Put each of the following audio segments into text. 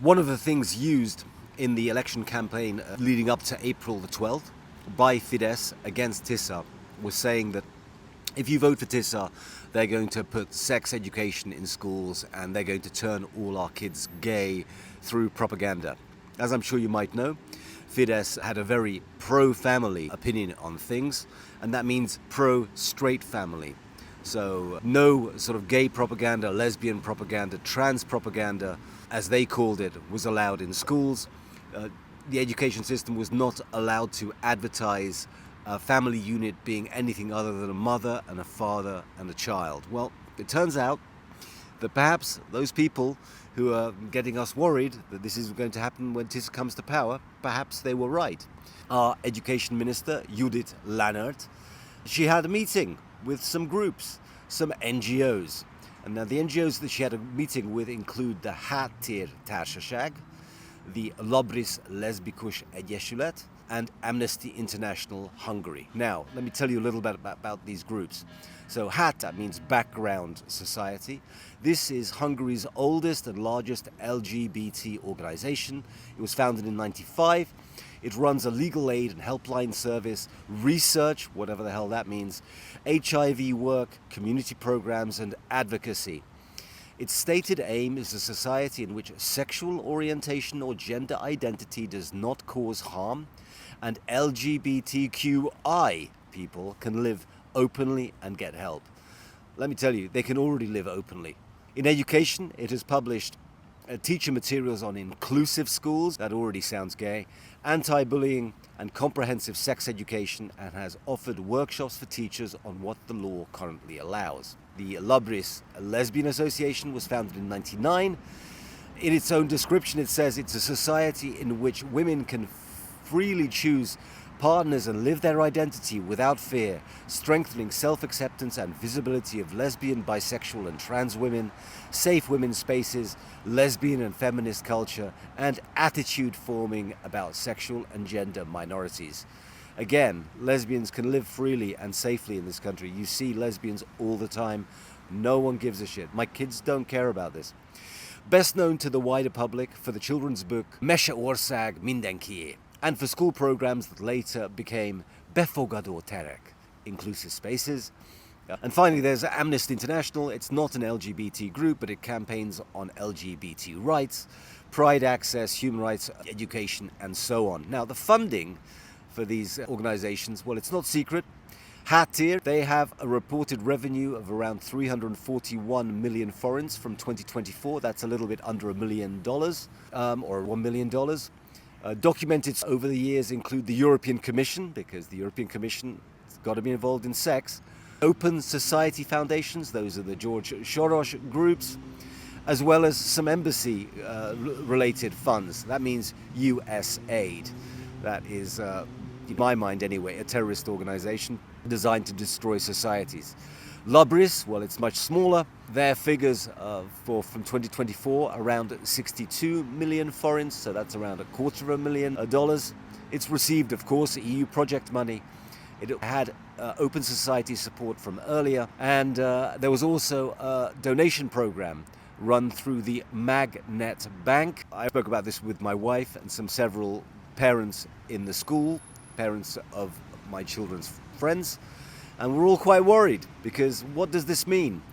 One of the things used in the election campaign leading up to April the 12th by Fidesz against TISA was saying that if you vote for TISA, they're going to put sex education in schools and they're going to turn all our kids gay through propaganda. As I'm sure you might know, Fidesz had a very pro-family opinion on things, and that means pro-straight family. So no sort of gay propaganda, lesbian propaganda, trans propaganda, as they called it, was allowed in schools. The education system was not allowed to advertise a family unit being anything other than a mother and a father and a child. Well, it turns out that perhaps those people who are getting us worried that this is going to happen when TISA comes to power, perhaps they were right. Our education minister, Judit Lannert, she had a meeting with some groups, some NGOs. And now the NGOs that she had a meeting with include the Háttér Társaság, the Labris Leszbikus Egyesület, and Amnesty International Hungary. Now, let me tell you a little bit about these groups. So HAT, that means Background Society. This is Hungary's oldest and largest LGBT organization. It was founded in 1995. It runs a legal aid and helpline service, research, whatever the hell that means, HIV work, community programs, and advocacy. Its stated aim is a society in which sexual orientation or gender identity does not cause harm, and LGBTQI people can live openly and get help. Let me tell you, they can already live openly. In education, it has published teacher materials on inclusive schools, that already sounds gay, anti-bullying and comprehensive sex education, and has offered workshops for teachers on what the law currently allows. The Labris Lesbian Association was founded in 1999. In its own description, it says it's a society in which women can freely choose partners and live their identity without fear, strengthening self-acceptance and visibility of lesbian, bisexual and trans women, safe women's spaces, lesbian and feminist culture, and attitude forming about sexual and gender minorities. Again, lesbians can live freely and safely in this country. You see lesbians all the time. No one gives a shit. My kids don't care about this. Best known to the wider public for the children's book Meseország Mindenkié, and for school programs that later became Befogadó Terek, inclusive spaces. And finally, there's Amnesty International. It's not an LGBT group, but it campaigns on LGBT rights, pride access, human rights, education, and so on. Now, the funding for these organizations, well, it's not secret. Háttér, they have a reported revenue of around 341 million forints from 2024. That's a little bit under $1 million, or $1 million. Documented over the years include the European Commission, because the European Commission has got to be involved in sex. Open Society Foundations, those are the George Soros groups, as well as some embassy-related funds. That means US aid. That is, in my mind anyway, a terrorist organization designed to destroy societies. Labris, well, it's much smaller. Their figures from 2024, around 62 million forints, so that's around $250,000. It's received, of course, EU project money. It had open society support from earlier, and there was also a donation program run through the Magnet Bank. I spoke about this with my wife and several parents in the school, parents of my children's friends. And we're all quite worried, because what does this mean?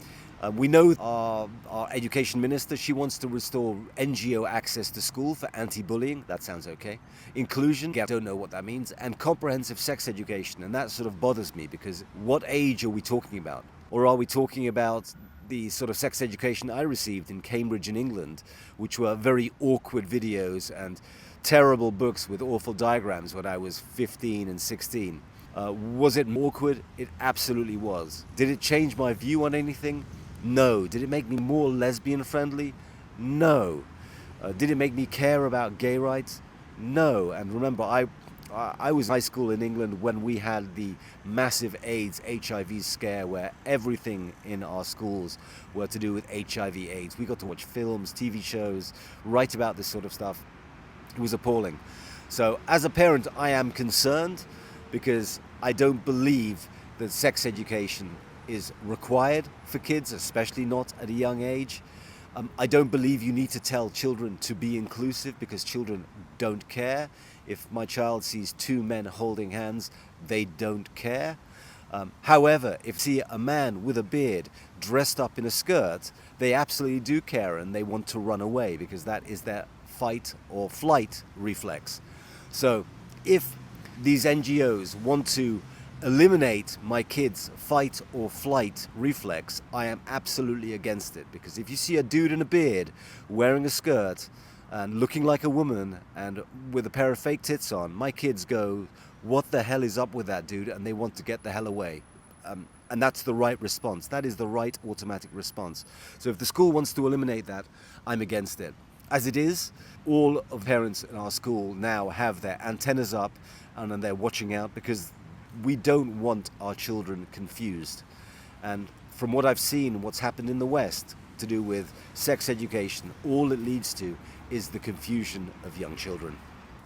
We know our education minister, she wants to restore NGO access to school for anti-bullying. That sounds okay. Inclusion, I don't know what that means. And comprehensive sex education. And that sort of bothers me, because what age are we talking about? Or are we talking about the sort of sex education I received in Cambridge in England, which were very awkward videos and terrible books with awful diagrams when I was 15 and 16? Was it awkward? It absolutely was. Did it change my view on anything? No. Did it make me more lesbian friendly? No. Did it make me care about gay rights? No. And remember, I was in high school in England when we had the massive AIDS, HIV scare, where everything in our schools were to do with HIV/AIDS. We got to watch films, TV shows, write about this sort of stuff. It was appalling. So as a parent, I am concerned, because I don't believe that sex education is required for kids, especially not at a young age. I don't believe you need to tell children to be inclusive because children don't care. If my child sees two men holding hands, they don't care. However, if you see a man with a beard dressed up in a skirt, they absolutely do care and they want to run away because that is their fight or flight reflex. So if these NGOs want to eliminate my kids' fight or flight reflex, I am absolutely against it, because if you see a dude in a beard wearing a skirt and looking like a woman and with a pair of fake tits on, my kids go, what the hell is up with that dude, and they want to get the hell away. And that's the right response. That is the right automatic response. So if the school wants to eliminate that, I'm against it. As it is, all of the parents in our school now have their antennas up and they're watching out, because we don't want our children confused. And from what I've seen, what's happened in the West to do with sex education, all it leads to is the confusion of young children.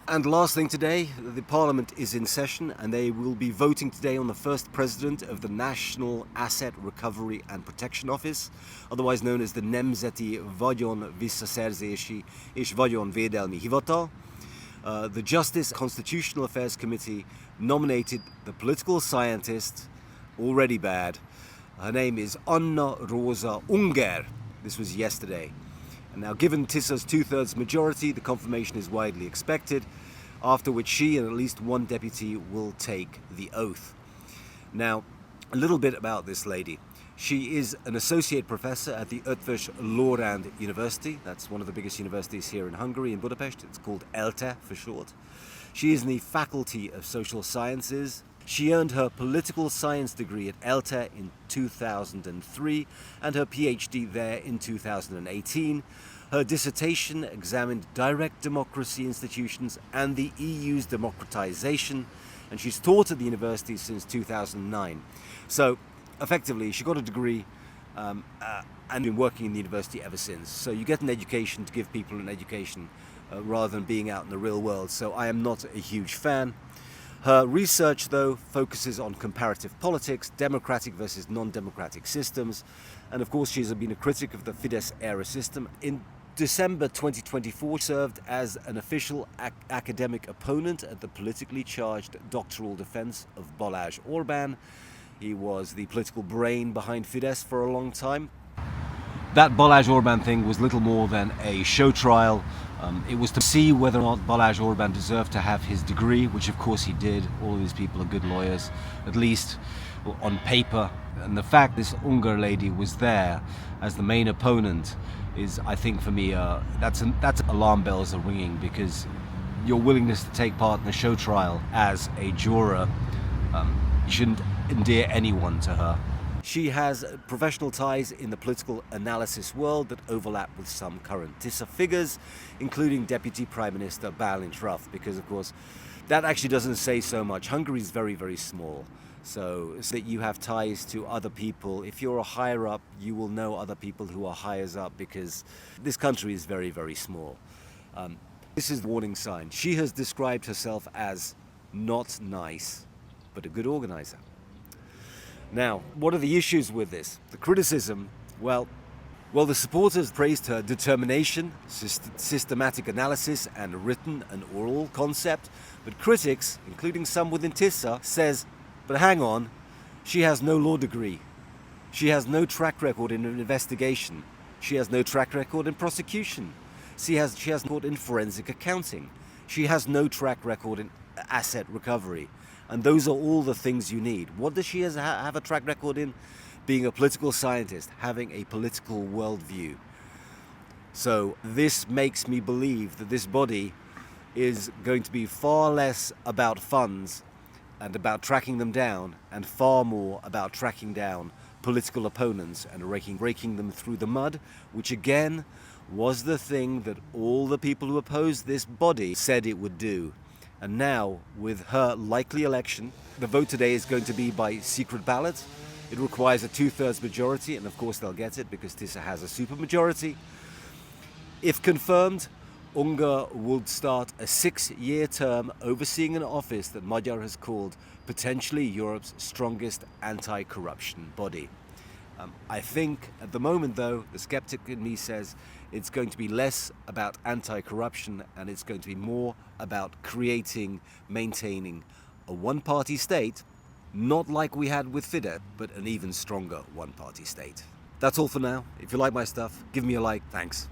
And last thing today, the Parliament is in session and they will be voting today on the first president of the National Asset Recovery and Protection Office, otherwise known as the Nemzeti Vagyon Visszaszerzési és Vagyonvédelmi Hivatal. The Justice Constitutional Affairs Committee nominated the political scientist, already bad. Her name is Anna Rosa Unger. This was yesterday. And now, given Tisza's 2/3 majority, the confirmation is widely expected, after which she and at least one deputy will take the oath. Now, a little bit about this lady. She is an associate professor at the Eötvös Loránd University. That's one of the biggest universities here in Hungary, in Budapest. It's called ELTE for short. She is in the Faculty of Social Sciences. She earned her political science degree at ELTE in 2003 and her PhD there in 2018. Her dissertation examined direct democracy institutions and the EU's democratization, and she's taught at the university since 2009. So, effectively, she got a degree and been working in the university ever since. So you get an education to give people an education rather than being out in the real world. So I am not a huge fan. Her research, though, focuses on comparative politics, democratic versus non-democratic systems, and of course she's been a critic of the Fidesz-era system. In December 2024, she served as an official academic opponent at the politically charged doctoral defense of Balázs Orbán. He was the political brain behind Fidesz for a long time. That Balázs Orbán thing was little more than a show trial. It was to see whether or not Balázs Orbán deserved to have his degree, which of course he did. All of these people are good lawyers, at least on paper. And the fact this Unger lady was there as the main opponent is, I think for me, that's alarm bells are ringing, because your willingness to take part in a show trial as a juror, you shouldn't endear anyone to her. She has professional ties in the political analysis world that overlap with some current Tisza figures, including Deputy Prime Minister Bálint Ruff, because of course that actually doesn't say so much. Hungary is very, very small, so that you have ties to other people. If you're a higher up, you will know other people who are higher up, because this country is very, very small. This is the warning sign. She has described herself as not nice, but a good organizer. Now, what are the issues with this? The criticism, well, the supporters praised her determination, systematic analysis, and written and oral concept, but critics, including some within Tisza, says, but hang on, she has no law degree. She has no track record in an investigation. She has no track record in prosecution. She has no record in forensic accounting. She has no track record in asset recovery. And those are all the things you need. What does she have a track record in? Being a political scientist, having a political worldview. So this makes me believe that this body is going to be far less about funds and about tracking them down, and far more about tracking down political opponents and raking them through the mud, which again was the thing that all the people who opposed this body said it would do. And now, with her likely election, the vote today is going to be by secret ballot. It requires a 2/3 majority, and of course they'll get it because Tisza has a supermajority. If confirmed, Unger would start a 6-year term overseeing an office that Magyar has called potentially Europe's strongest anti-corruption body. I think at the moment, though, the skeptic in me says it's going to be less about anti-corruption and it's going to be more about creating, maintaining a one-party state, not like we had with Fidesz, but an even stronger one-party state. That's all for now. If you like my stuff, give me a like. Thanks.